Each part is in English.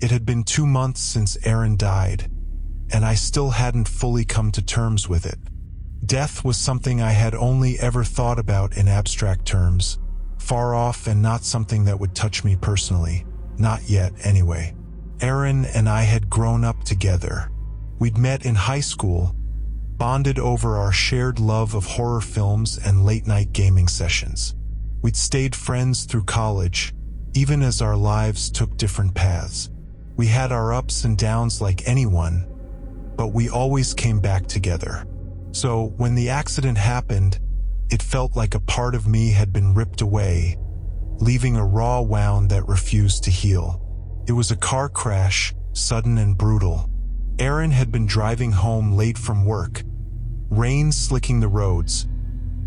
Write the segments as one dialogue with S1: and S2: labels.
S1: It had been 2 months since Aaron died, and I still hadn't fully come to terms with it. Death was something I had only ever thought about in abstract terms, far off and not something that would touch me personally. Not yet, anyway. Aaron and I had grown up together. We'd met in high school, bonded over our shared love of horror films and late-night gaming sessions. We'd stayed friends through college, even as our lives took different paths. We had our ups and downs like anyone, but we always came back together. So when the accident happened, it felt like a part of me had been ripped away, leaving a raw wound that refused to heal. It was a car crash, sudden and brutal. Aaron had been driving home late from work, rain slicking the roads,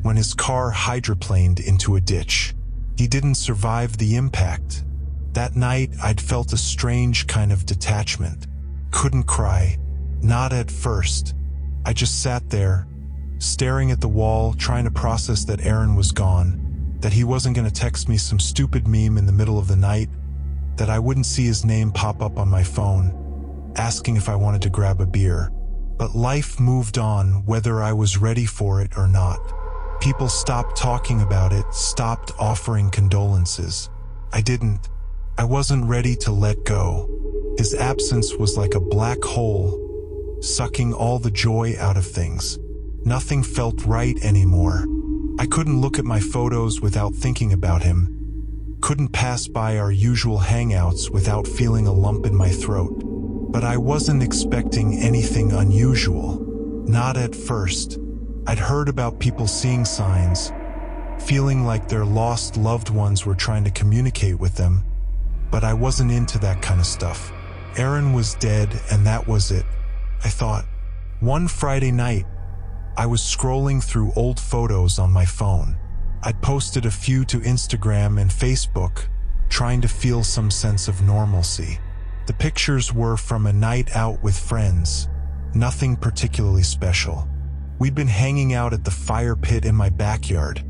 S1: when his car hydroplaned into a ditch. He didn't survive the impact. That night, I'd felt a strange kind of detachment. Couldn't cry, not at first. I just sat there, staring at the wall, trying to process that Aaron was gone, that he wasn't going to text me some stupid meme in the middle of the night, that I wouldn't see his name pop up on my phone, asking if I wanted to grab a beer. But life moved on, whether I was ready for it or not. People stopped talking about it, stopped offering condolences. I didn't. I wasn't ready to let go. His absence was like a black hole, sucking all the joy out of things. Nothing felt right anymore. I couldn't look at my photos without thinking about him. Couldn't pass by our usual hangouts without feeling a lump in my throat. But I wasn't expecting anything unusual. Not at first. I'd heard about people seeing signs, feeling like their lost loved ones were trying to communicate with them, but I wasn't into that kind of stuff. Aaron was dead, and that was it, I thought. One Friday night, I was scrolling through old photos on my phone. I'd posted a few to Instagram and Facebook, trying to feel some sense of normalcy. The pictures were from a night out with friends, nothing particularly special. We'd been hanging out at the fire pit in my backyard,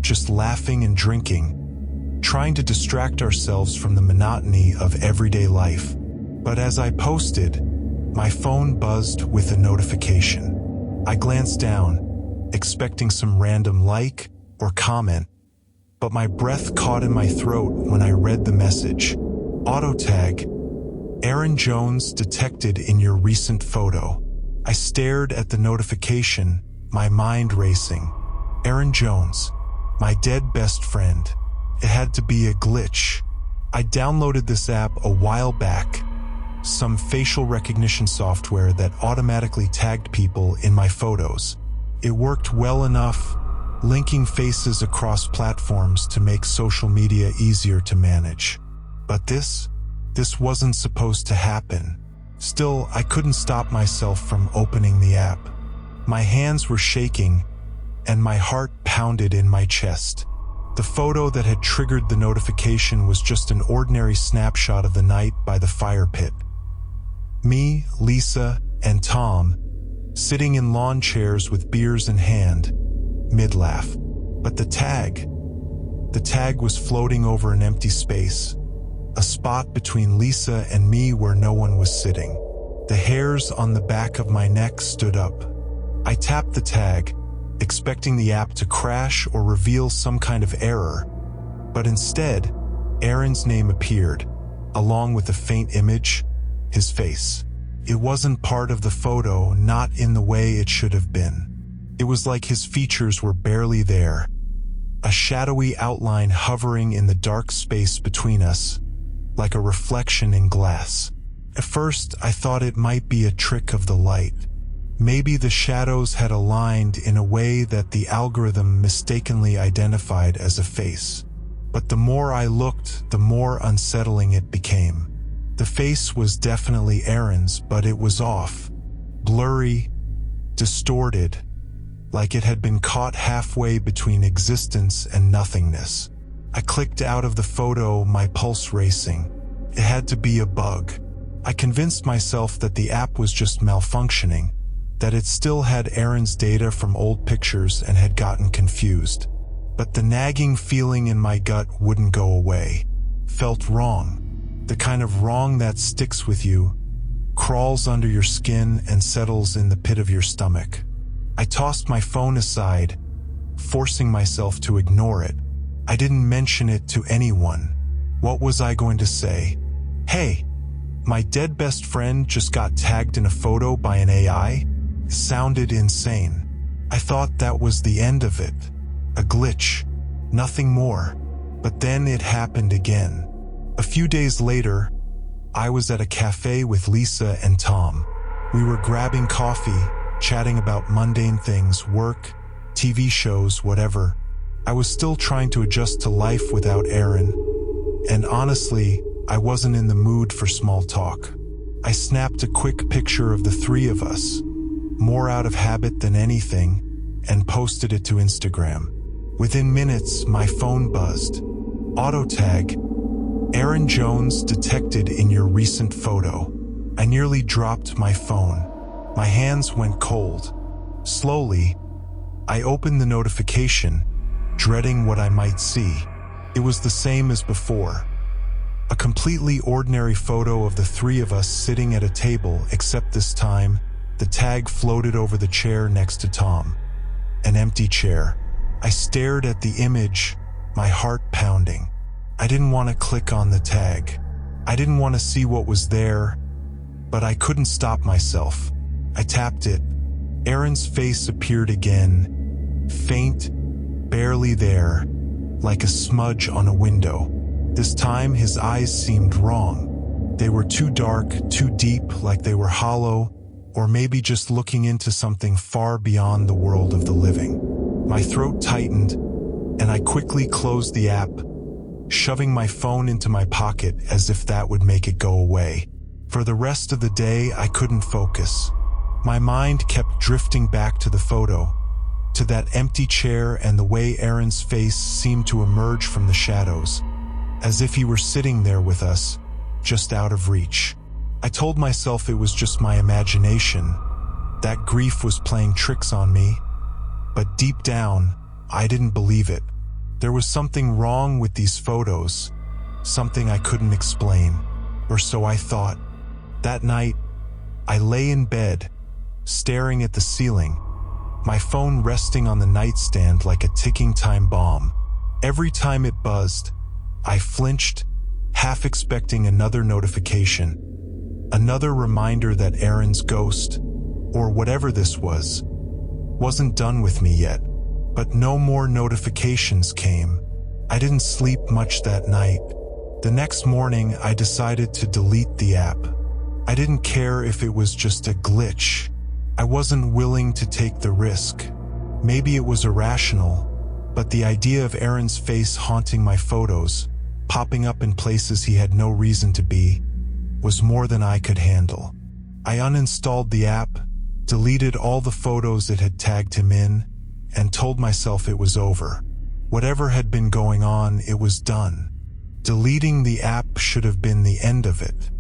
S1: just laughing and drinking, trying to distract ourselves from the monotony of everyday life. But as I posted, my phone buzzed with a notification. I glanced down, expecting some random like or comment, but my breath caught in my throat when I read the message. Auto tag, Aaron Jones detected in your recent photo. I stared at the notification, my mind racing. Aaron Jones, my dead best friend. It had to be a glitch. I downloaded this app a while back, some facial recognition software that automatically tagged people in my photos. It worked well enough, linking faces across platforms to make social media easier to manage. But this wasn't supposed to happen. Still, I couldn't stop myself from opening the app. My hands were shaking, and my heart pounded in my chest. The photo that had triggered the notification was just an ordinary snapshot of the night by the fire pit. Me, Lisa, and Tom, sitting in lawn chairs with beers in hand, mid-laugh. But the tag was floating over an empty space, a spot between Lisa and me where no one was sitting. The hairs on the back of my neck stood up. I tapped the tag, expecting the app to crash or reveal some kind of error, but instead, Aaron's name appeared, along with a faint image, his face. It wasn't part of the photo, not in the way it should have been. It was like his features were barely there, a shadowy outline hovering in the dark space between us, like a reflection in glass. At first, I thought it might be a trick of the light. Maybe the shadows had aligned in a way that the algorithm mistakenly identified as a face. But the more I looked, the more unsettling it became. The face was definitely Aaron's, but it was off, blurry, distorted, like it had been caught halfway between existence and nothingness. I clicked out of the photo, my pulse racing. It had to be a bug. I convinced myself that the app was just malfunctioning, that it still had Aaron's data from old pictures and had gotten confused. But the nagging feeling in my gut wouldn't go away. Felt wrong. The kind of wrong that sticks with you, crawls under your skin and settles in the pit of your stomach. I tossed my phone aside, forcing myself to ignore it. I didn't mention it to anyone. What was I going to say? Hey, my dead best friend just got tagged in a photo by an AI? Sounded insane. I thought that was the end of it. A glitch. Nothing more. But then it happened again. A few days later, I was at a cafe with Lisa and Tom. We were grabbing coffee, chatting about mundane things, work, TV shows, whatever. I was still trying to adjust to life without Aaron, and honestly, I wasn't in the mood for small talk. I snapped a quick picture of the three of us, more out of habit than anything, and posted it to Instagram. Within minutes, my phone buzzed. Auto tag. Aaron Jones detected in your recent photo. I nearly dropped my phone. My hands went cold. Slowly, I opened the notification, dreading what I might see. It was the same as before. A completely ordinary photo of the three of us sitting at a table, except this time, the tag floated over the chair next to Tom. An empty chair. I stared at the image, my heart pounding. I didn't want to click on the tag. I didn't want to see what was there, but I couldn't stop myself. I tapped it. Aaron's face appeared again, faint, barely there, like a smudge on a window. This time his eyes seemed wrong. They were too dark, too deep, like they were hollow, or maybe just looking into something far beyond the world of the living. My throat tightened, and I quickly closed the app, shoving my phone into my pocket as if that would make it go away. For the rest of the day, I couldn't focus. My mind kept drifting back to the photo, to that empty chair and the way Aaron's face seemed to emerge from the shadows, as if he were sitting there with us, just out of reach. I told myself it was just my imagination, that grief was playing tricks on me, but deep down, I didn't believe it. There was something wrong with these photos, something I couldn't explain, or so I thought. That night, I lay in bed, staring at the ceiling, my phone resting on the nightstand like a ticking time bomb. Every time it buzzed, I flinched, half expecting another notification, another reminder that Aaron's ghost, or whatever this was, wasn't done with me yet. But no more notifications came. I didn't sleep much that night. The next morning, I decided to delete the app. I didn't care if it was just a glitch. I wasn't willing to take the risk. Maybe it was irrational, but the idea of Aaron's face haunting my photos, popping up in places he had no reason to be, was more than I could handle. I uninstalled the app, deleted all the photos it had tagged him in, and told myself it was over. Whatever had been going on, it was done. Deleting the app should have been the end of it.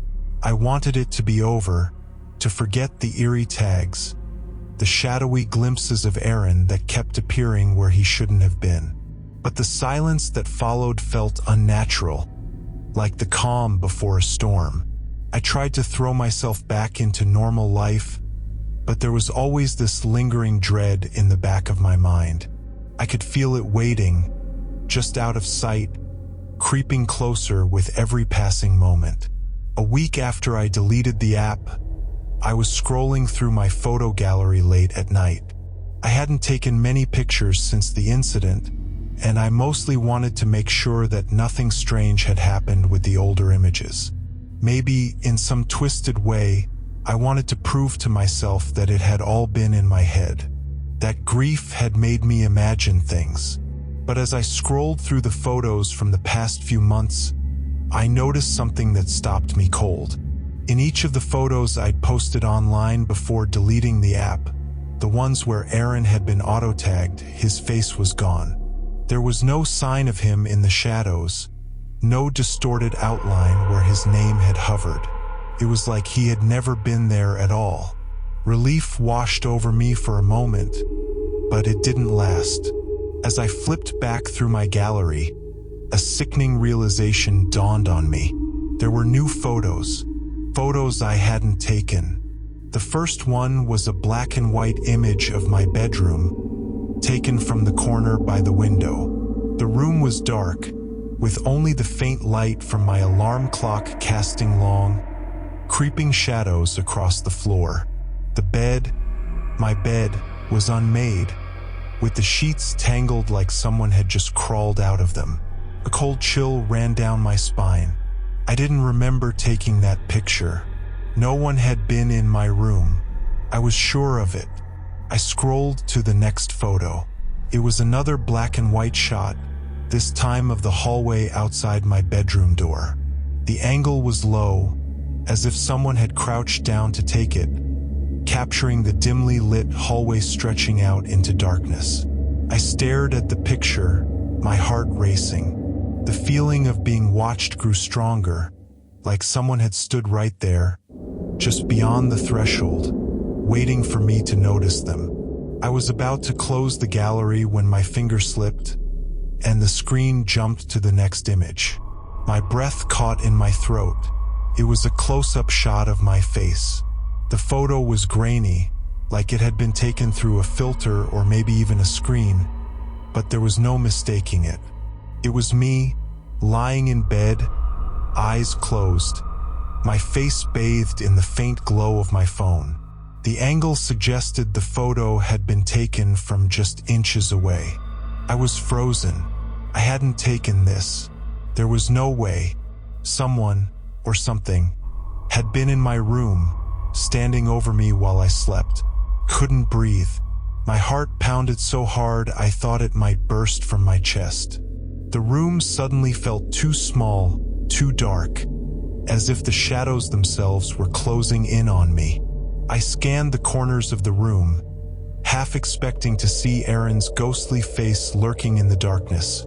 S1: I wanted it to be over, to forget the eerie tags, the shadowy glimpses of Aaron that kept appearing where he shouldn't have been. But the silence that followed felt unnatural, like the calm before a storm. I tried to throw myself back into normal life, but there was always this lingering dread in the back of my mind. I could feel it waiting, just out of sight, creeping closer with every passing moment. A week after I deleted the app, I was scrolling through my photo gallery late at night. I hadn't taken many pictures since the incident, and I mostly wanted to make sure that nothing strange had happened with the older images. Maybe, in some twisted way, I wanted to prove to myself that it had all been in my head, that grief had made me imagine things. But as I scrolled through the photos from the past few months, I noticed something that stopped me cold. In each of the photos I'd posted online before deleting the app, the ones where Aaron had been auto-tagged, his face was gone. There was no sign of him in the shadows, no distorted outline where his name had hovered. It was like he had never been there at all. Relief washed over me for a moment, but it didn't last. As I flipped back through my gallery, a sickening realization dawned on me. There were new photos, photos I hadn't taken. The first one was a black and white image of my bedroom, taken from the corner by the window. The room was dark, with only the faint light from my alarm clock casting long, creeping shadows across the floor. My bed, was unmade, with the sheets tangled like someone had just crawled out of them. A cold chill ran down my spine. I didn't remember taking that picture. No one had been in my room. I was sure of it. I scrolled to the next photo. It was another black and white shot, this time of the hallway outside my bedroom door. The angle was low, as if someone had crouched down to take it, capturing the dimly lit hallway stretching out into darkness. I stared at the picture, my heart racing. The feeling of being watched grew stronger, like someone had stood right there, just beyond the threshold, waiting for me to notice them. I was about to close the gallery when my finger slipped, and the screen jumped to the next image. My breath caught in my throat. It was a close-up shot of my face. The photo was grainy, like it had been taken through a filter or maybe even a screen, but there was no mistaking it. It was me, lying in bed, eyes closed, my face bathed in the faint glow of my phone. The angle suggested the photo had been taken from just inches away. I was frozen. I hadn't taken this. There was no way. Someone, or something, had been in my room, standing over me while I slept. Couldn't breathe. My heart pounded so hard I thought it might burst from my chest. The room suddenly felt too small, too dark, as if the shadows themselves were closing in on me. I scanned the corners of the room, half expecting to see Aaron's ghostly face lurking in the darkness,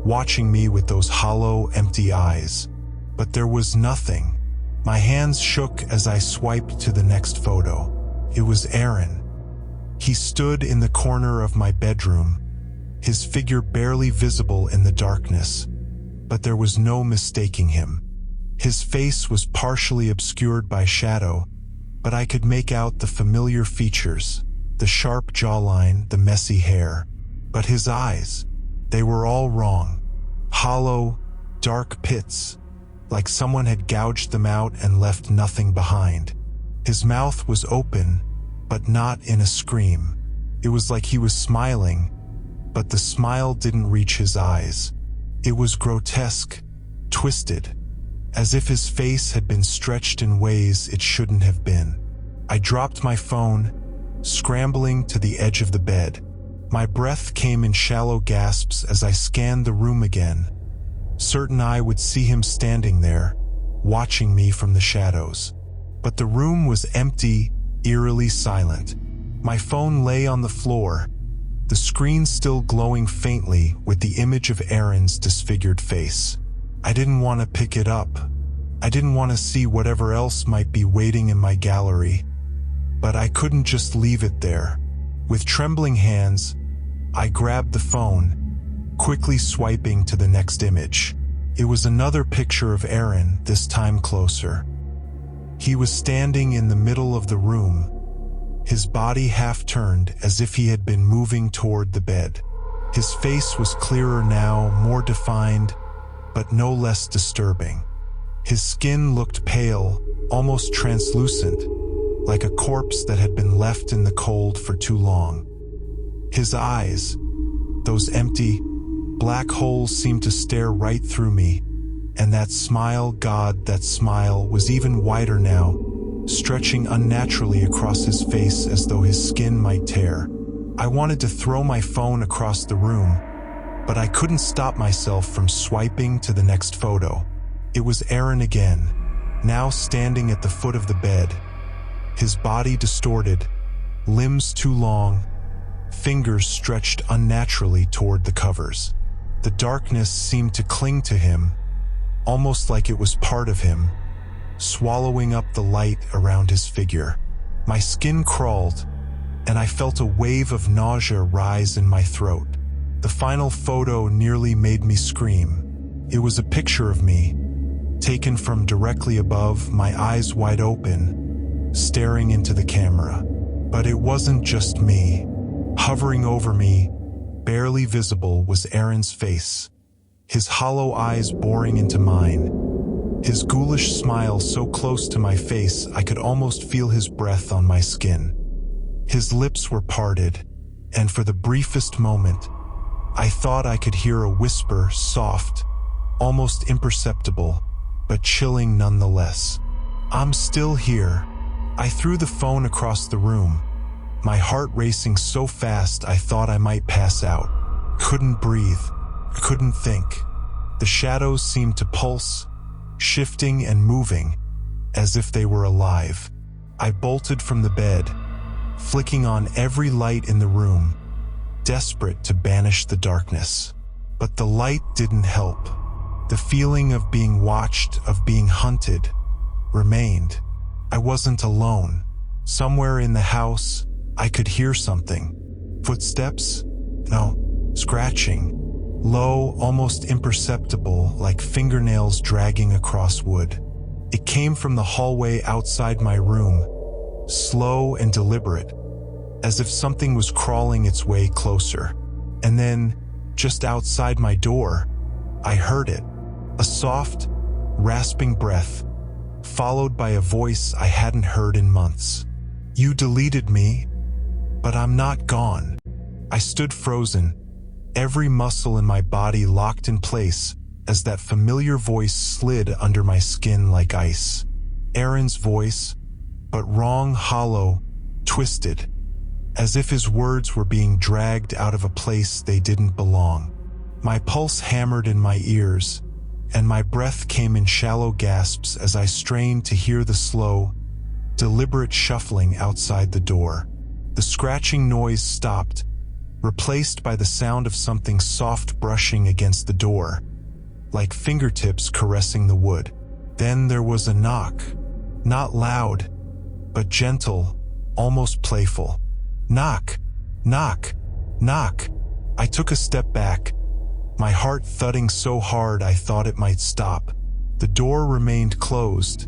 S1: watching me with those hollow, empty eyes. But there was nothing. My hands shook as I swiped to the next photo. It was Aaron. He stood in the corner of my bedroom, his figure barely visible in the darkness, but there was no mistaking him. His face was partially obscured by shadow, but I could make out the familiar features, the sharp jawline, the messy hair. But his eyes, they were all wrong. Hollow, dark pits, like someone had gouged them out and left nothing behind. His mouth was open, but not in a scream. It was like he was smiling, but the smile didn't reach his eyes. It was grotesque, twisted, as if his face had been stretched in ways it shouldn't have been. I dropped my phone, scrambling to the edge of the bed. My breath came in shallow gasps as I scanned the room again, certain I would see him standing there, watching me from the shadows. But the room was empty, eerily silent. My phone lay on the floor, the screen still glowing faintly with the image of Aaron's disfigured face. I didn't want to pick it up. I didn't want to see whatever else might be waiting in my gallery. But I couldn't just leave it there. With trembling hands, I grabbed the phone, quickly swiping to the next image. It was another picture of Aaron, this time closer. He was standing in the middle of the room, his body half turned as if he had been moving toward the bed. His face was clearer now, more defined, but no less disturbing. His skin looked pale, almost translucent, like a corpse that had been left in the cold for too long. His eyes, those empty, black holes, seemed to stare right through me, and that smile, God, that smile was even wider now, stretching unnaturally across his face as though his skin might tear. I wanted to throw my phone across the room, but I couldn't stop myself from swiping to the next photo. It was Aaron again, now standing at the foot of the bed, his body distorted, limbs too long, fingers stretched unnaturally toward the covers. The darkness seemed to cling to him, almost like it was part of him, swallowing up the light around his figure. My skin crawled, and I felt a wave of nausea rise in my throat. The final photo nearly made me scream. It was a picture of me, taken from directly above, my eyes wide open, staring into the camera. But it wasn't just me. Hovering over me, barely visible, was Aaron's face, his hollow eyes boring into mine, his ghoulish smile so close to my face I could almost feel his breath on my skin. His lips were parted, and for the briefest moment, I thought I could hear a whisper, soft, almost imperceptible, but chilling nonetheless. "I'm still here." I threw the phone across the room, my heart racing so fast I thought I might pass out. Couldn't breathe, couldn't think. The shadows seemed to pulse, shifting and moving, as if they were alive. I bolted from the bed, flicking on every light in the room, desperate to banish the darkness. But the light didn't help. The feeling of being watched, of being hunted, remained. I wasn't alone. Somewhere in the house, I could hear something. Footsteps? No, scratching. Low, almost imperceptible, like fingernails dragging across wood. It came from the hallway outside my room, slow and deliberate, as if something was crawling its way closer. And then, just outside my door, I heard it. A soft, rasping breath, followed by a voice I hadn't heard in months. "You deleted me, but I'm not gone." I stood frozen, every muscle in my body locked in place as that familiar voice slid under my skin like ice. Aaron's voice, but wrong, hollow, twisted, as if his words were being dragged out of a place they didn't belong. My pulse hammered in my ears, and my breath came in shallow gasps as I strained to hear the slow, deliberate shuffling outside the door. The scratching noise stopped, replaced by the sound of something soft brushing against the door, like fingertips caressing the wood. Then there was a knock, not loud, but gentle, almost playful. "Knock, knock, knock." I took a step back, my heart thudding so hard I thought it might stop. The door remained closed,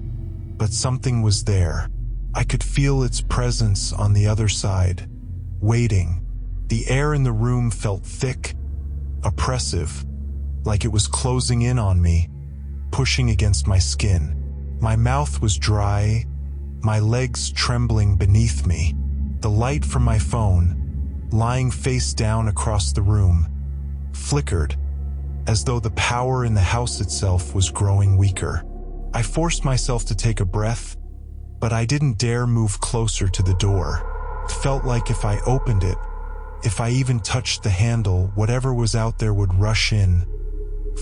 S1: but something was there. I could feel its presence on the other side, waiting. The air in the room felt thick, oppressive, like it was closing in on me, pushing against my skin. My mouth was dry, my legs trembling beneath me. The light from my phone, lying face down across the room, flickered, as though the power in the house itself was growing weaker. I forced myself to take a breath, but I didn't dare move closer to the door. It felt like if I opened it, if I even touched the handle, whatever was out there would rush in,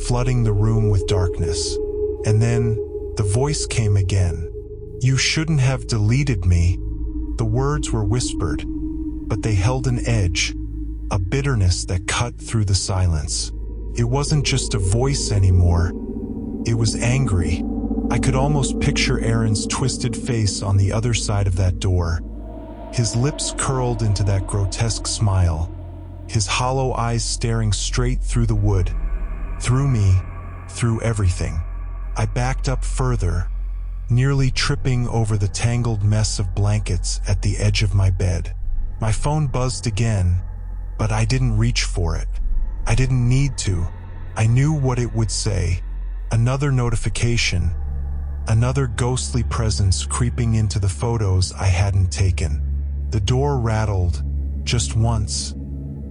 S1: flooding the room with darkness. And then, the voice came again. "You shouldn't have deleted me." The words were whispered, but they held an edge, a bitterness that cut through the silence. It wasn't just a voice anymore. It was angry. I could almost picture Aaron's twisted face on the other side of that door. His lips curled into that grotesque smile, his hollow eyes staring straight through the wood, through me, through everything. I backed up further, nearly tripping over the tangled mess of blankets at the edge of my bed. My phone buzzed again, but I didn't reach for it. I didn't need to. I knew what it would say. Another notification, another ghostly presence creeping into the photos I hadn't taken. The door rattled, just once,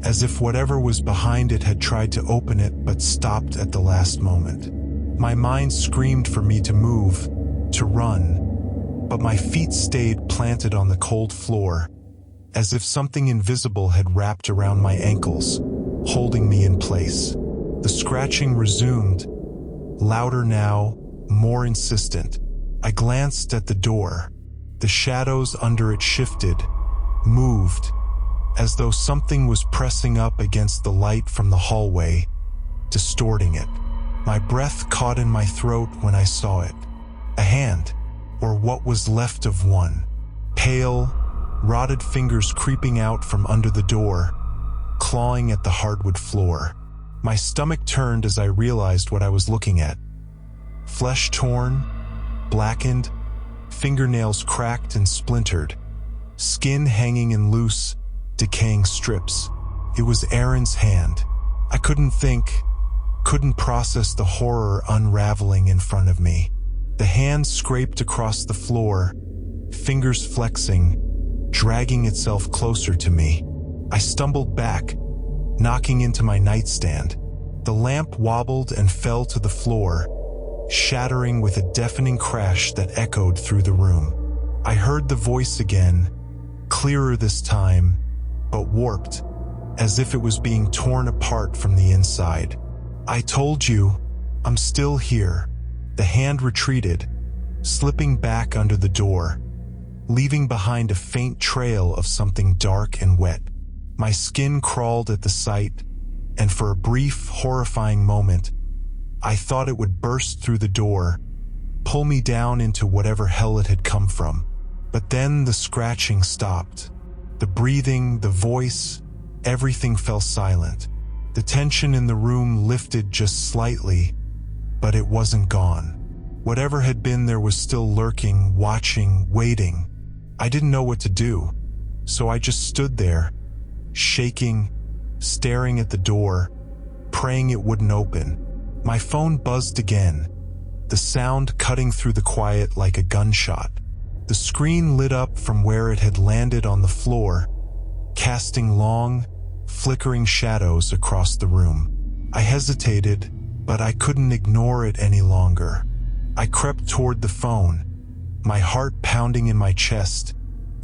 S1: as if whatever was behind it had tried to open it but stopped at the last moment. My mind screamed for me to move, to run, but my feet stayed planted on the cold floor, as if something invisible had wrapped around my ankles, holding me in place. The scratching resumed, louder now, more insistent. I glanced at the door. The shadows under it shifted, moved, as though something was pressing up against the light from the hallway, distorting it. My breath caught in my throat when I saw it. A hand, or what was left of one. Pale, rotted fingers creeping out from under the door, clawing at the hardwood floor. My stomach turned as I realized what I was looking at. Flesh torn, blackened, fingernails cracked and splintered, skin hanging in loose, decaying strips. It was Aaron's hand. I couldn't think, couldn't process the horror unraveling in front of me. The hand scraped across the floor, fingers flexing, dragging itself closer to me. I stumbled back, knocking into my nightstand. The lamp wobbled and fell to the floor, shattering with a deafening crash that echoed through the room. I heard the voice again, clearer this time, but warped, as if it was being torn apart from the inside. I told you, I'm still here. The hand retreated, slipping back under the door, leaving behind a faint trail of something dark and wet. My skin crawled at the sight, and for a brief, horrifying moment, I thought it would burst through the door, pull me down into whatever hell it had come from. But then the scratching stopped. The breathing, the voice, everything fell silent. The tension in the room lifted just slightly, but it wasn't gone. Whatever had been there was still lurking, watching, waiting. I didn't know what to do, so I just stood there, shaking, staring at the door, praying it wouldn't open. My phone buzzed again, the sound cutting through the quiet like a gunshot. The screen lit up from where it had landed on the floor, casting long, flickering shadows across the room. I hesitated, but I couldn't ignore it any longer. I crept toward the phone, my heart pounding in my chest,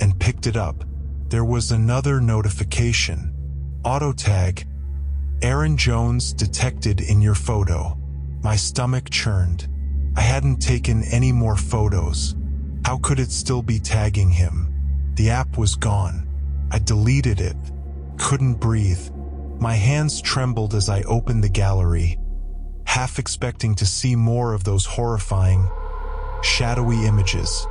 S1: and picked it up. There was another notification. Auto tag. Aaron Jones detected in your photo. My stomach churned. I hadn't taken any more photos. How could it still be tagging him? The app was gone. I deleted it. Couldn't breathe. My hands trembled as I opened the gallery, half expecting to see more of those horrifying, shadowy images.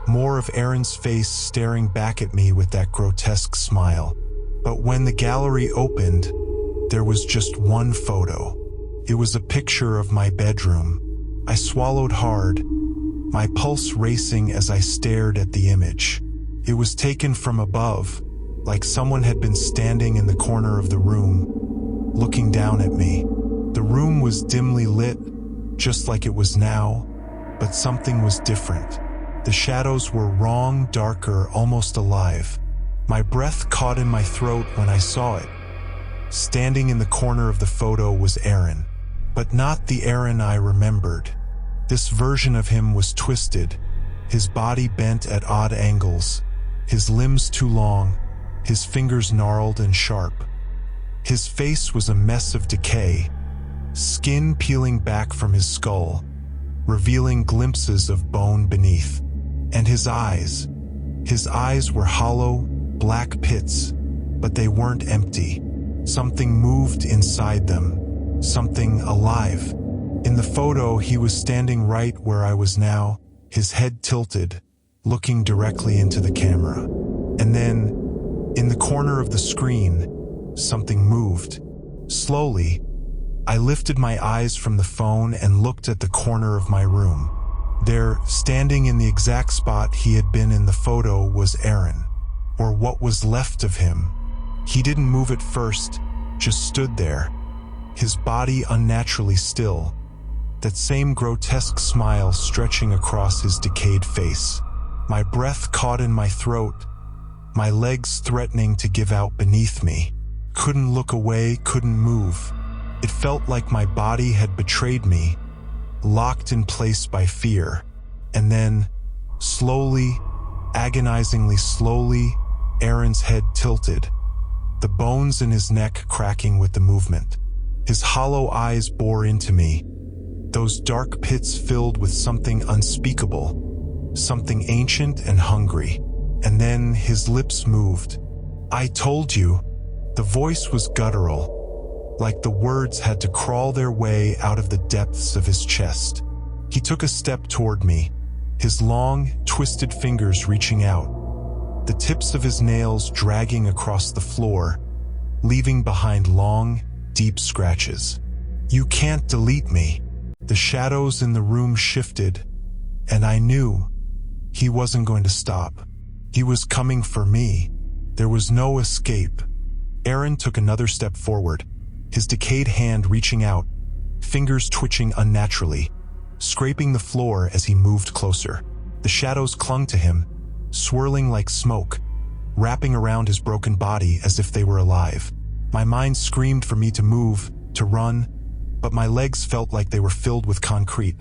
S1: More of Aaron's face staring back at me with that grotesque smile. But when the gallery opened, there was just one photo. It was a picture of my bedroom. I swallowed hard, my pulse racing as I stared at the image. It was taken from above, like someone had been standing in the corner of the room, looking down at me. The room was dimly lit, just like it was now, but something was different. The shadows were wrong, darker, almost alive. My breath caught in my throat when I saw it. Standing in the corner of the photo was Aaron, but not the Aaron I remembered. This version of him was twisted, his body bent at odd angles, his limbs too long, his fingers gnarled and sharp. His face was a mess of decay, skin peeling back from his skull, revealing glimpses of bone beneath. And his eyes were hollow, black pits, but they weren't empty. Something moved inside them, something alive. In the photo, he was standing right where I was now, his head tilted, looking directly into the camera. And then, in the corner of the screen, something moved. Slowly, I lifted my eyes from the phone and looked at the corner of my room. There, standing in the exact spot he had been in the photo, was Aaron, or what was left of him. He didn't move at first, just stood there, his body unnaturally still, that same grotesque smile stretching across his decayed face. My breath caught in my throat, my legs threatening to give out beneath me. Couldn't look away, couldn't move. It felt like my body had betrayed me, locked in place by fear. And then, slowly, agonizingly slowly, Aaron's head tilted, the bones in his neck cracking with the movement. His hollow eyes bore into me, those dark pits filled with something unspeakable, something ancient and hungry. And then his lips moved. I told you. The voice was guttural, like the words had to crawl their way out of the depths of his chest. He took a step toward me, his long, twisted fingers reaching out, the tips of his nails dragging across the floor, leaving behind long, deep scratches. You can't delete me. The shadows in the room shifted, and I knew he wasn't going to stop. He was coming for me. There was no escape. Aaron took another step forward, his decayed hand reaching out, fingers twitching unnaturally, scraping the floor as he moved closer. The shadows clung to him, swirling like smoke, wrapping around his broken body as if they were alive. My mind screamed for me to move, to run, but my legs felt like they were filled with concrete,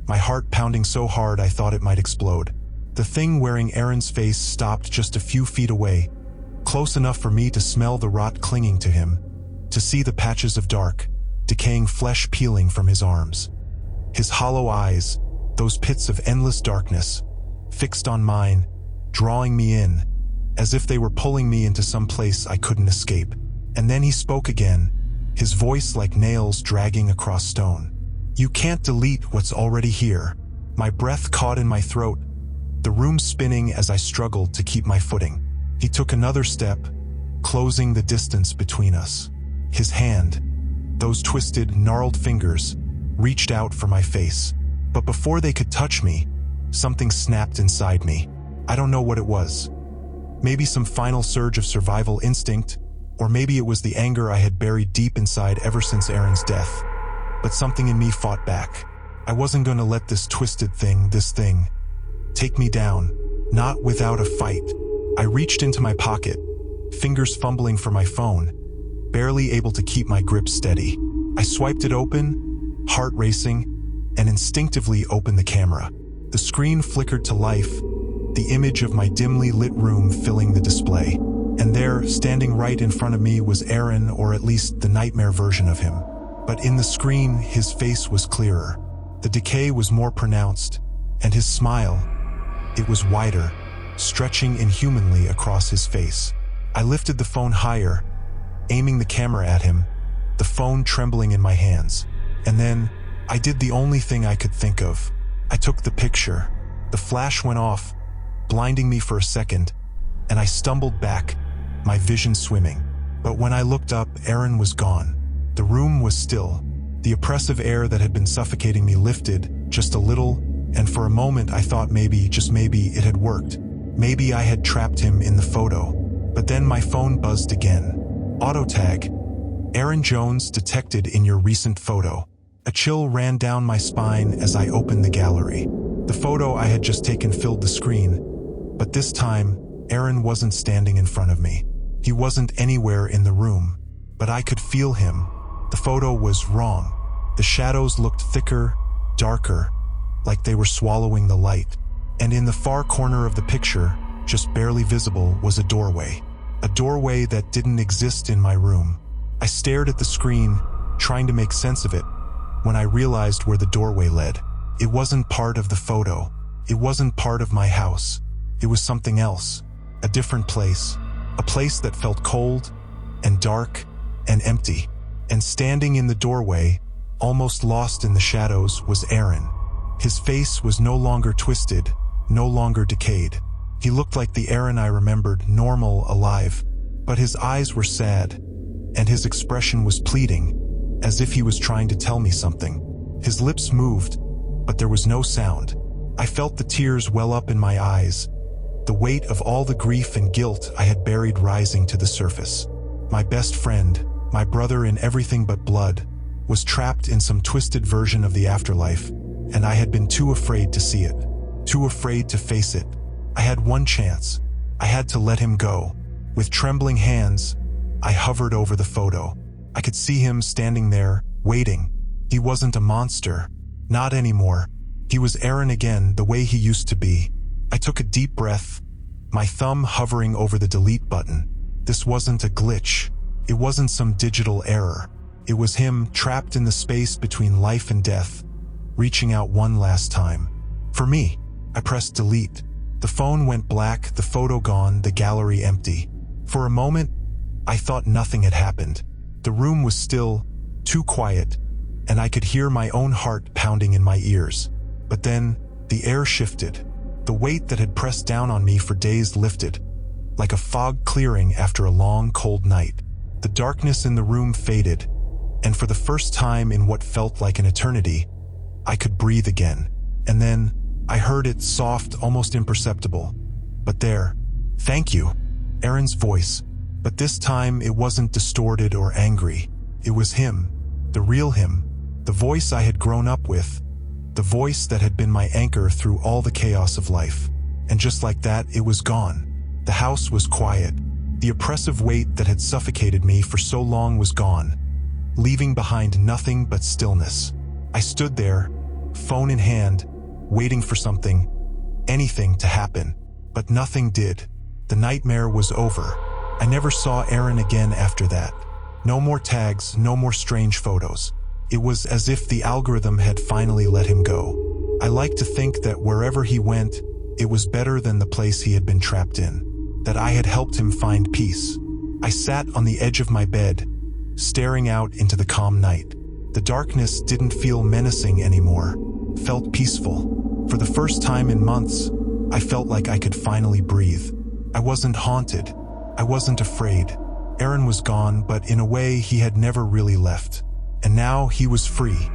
S1: my heart pounding so hard I thought it might explode. The thing wearing Aaron's face stopped just a few feet away, close enough for me to smell the rot clinging to him, to see the patches of dark, decaying flesh peeling from his arms. His hollow eyes, those pits of endless darkness, fixed on mine, drawing me in, as if they were pulling me into some place I couldn't escape. And then he spoke again, his voice like nails dragging across stone. "You can't delete what's already here." My breath caught in my throat, the room spinning as I struggled to keep my footing. He took another step, closing the distance between us. His hand, those twisted, gnarled fingers, reached out for my face. But before they could touch me, something snapped inside me. I don't know what it was. Maybe some final surge of survival instinct, or maybe it was the anger I had buried deep inside ever since Aaron's death. But something in me fought back. I wasn't going to let this twisted thing, take me down, not without a fight. I reached into my pocket, fingers fumbling for my phone, barely able to keep my grip steady. I swiped it open, heart racing, and instinctively opened the camera. The screen flickered to life, the image of my dimly lit room filling the display. And there, standing right in front of me, was Aaron, or at least the nightmare version of him. But in the screen, his face was clearer. The decay was more pronounced, and his smile, it was wider, stretching inhumanly across his face. I lifted the phone higher, aiming the camera at him, the phone trembling in my hands. And then, I did the only thing I could think of. I took the picture. The flash went off, blinding me for a second, and I stumbled back, my vision swimming. But when I looked up, Aaron was gone. The room was still. The oppressive air that had been suffocating me lifted, just a little, and for a moment I thought maybe, just maybe, it had worked. Maybe I had trapped him in the photo. But then my phone buzzed again. Auto tag. Aaron Jones detected in your recent photo. A chill ran down my spine as I opened the gallery. The photo I had just taken filled the screen, but this time, Aaron wasn't standing in front of me. He wasn't anywhere in the room, but I could feel him. The photo was wrong. The shadows looked thicker, darker, like they were swallowing the light. And in the far corner of the picture, just barely visible, was a doorway. A doorway that didn't exist in my room. I stared at the screen, trying to make sense of it, when I realized where the doorway led. It wasn't part of the photo. It wasn't part of my house. It was something else. A different place. A place that felt cold and dark and empty. And standing in the doorway, almost lost in the shadows, was Aaron. His face was no longer twisted, no longer decayed. He looked like the Aaron I remembered, normal, alive. But his eyes were sad, and his expression was pleading, as if he was trying to tell me something. His lips moved, but there was no sound. I felt the tears well up in my eyes, the weight of all the grief and guilt I had buried rising to the surface. My best friend, my brother in everything but blood, was trapped in some twisted version of the afterlife, and I had been too afraid to see it, too afraid to face it. I had one chance. I had to let him go. With trembling hands, I hovered over the photo. I could see him standing there, waiting. He wasn't a monster. Not anymore. He was Aaron again, the way he used to be. I took a deep breath, my thumb hovering over the delete button. This wasn't a glitch. It wasn't some digital error. It was him, trapped in the space between life and death, reaching out one last time. For me, I pressed delete. The phone went black, the photo gone, the gallery empty. For a moment, I thought nothing had happened. The room was still, too quiet, and I could hear my own heart pounding in my ears. But then, the air shifted. The weight that had pressed down on me for days lifted, like a fog clearing after a long, cold night. The darkness in the room faded, and for the first time in what felt like an eternity, I could breathe again. And then, I heard it, soft, almost imperceptible. But there. Thank you. Aaron's voice. But this time, it wasn't distorted or angry. It was him. The real him. The voice I had grown up with. The voice that had been my anchor through all the chaos of life. And just like that, it was gone. The house was quiet. The oppressive weight that had suffocated me for so long was gone, leaving behind nothing but stillness. I stood there, phone in hand, waiting for something, anything to happen. But nothing did. The nightmare was over. I never saw Aaron again after that. No more tags, no more strange photos. It was as if the algorithm had finally let him go. I like to think that wherever he went, it was better than the place he had been trapped in. That I had helped him find peace. I sat on the edge of my bed, staring out into the calm night. The darkness didn't feel menacing anymore. Felt peaceful. For the first time in months, I felt like I could finally breathe. I wasn't haunted. I wasn't afraid. Aaron was gone, but in a way he had never really left. And now he was free.